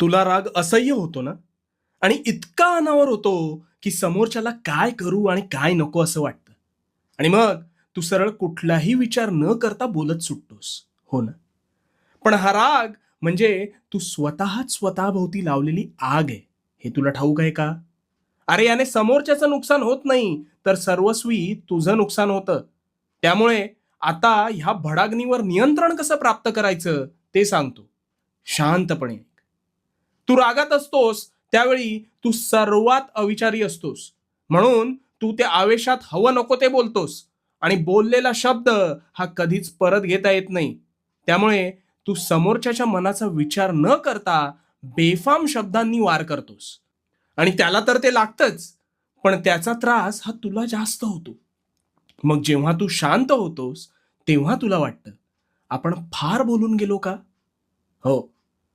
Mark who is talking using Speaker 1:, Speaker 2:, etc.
Speaker 1: तुला राग असह्य होतो ना? आणि इतका अनावर होतो, की समोरच्याला काय करू आणि काय नको असं वाटतं. आणि मग तू सरळ कुठलाही विचार न करता बोलत सुटतोस. हो ना? पण हा राग म्हणजे तू स्वतःच स्वतःभोवती लावलेली आग आहे. हे तुला ठाऊक आहे का? अरे याने समोरच्याचं नुकसान होत नाही, तर सर्वस्वी तुझं नुकसान होतं. त्यामुळे आता ह्या भडाग्नीवर नियंत्रण कसं प्राप्त करायचं ते सांगतो. शांतपणे ऐक. तू रागात असतोस त्यावेळी तू सर्वात अविचारी असतोस. म्हणून तू त्या आवेशात हवं नको ते बोलतोस आणि बोललेला शब्द हा कधीच परत घेता येत नाही. त्यामुळे तू समोरच्याच्या मनाचा विचार न करता बेफाम शब्दांनी वार करतोस. आणि त्याला तर ते लागतंच, पण त्याचा त्रास हा तुला जास्त होतो. मग जेव्हा तू शांत होतोस, तेव्हा तुला वाटतं, आपण फार बोलून गेलो का? हो.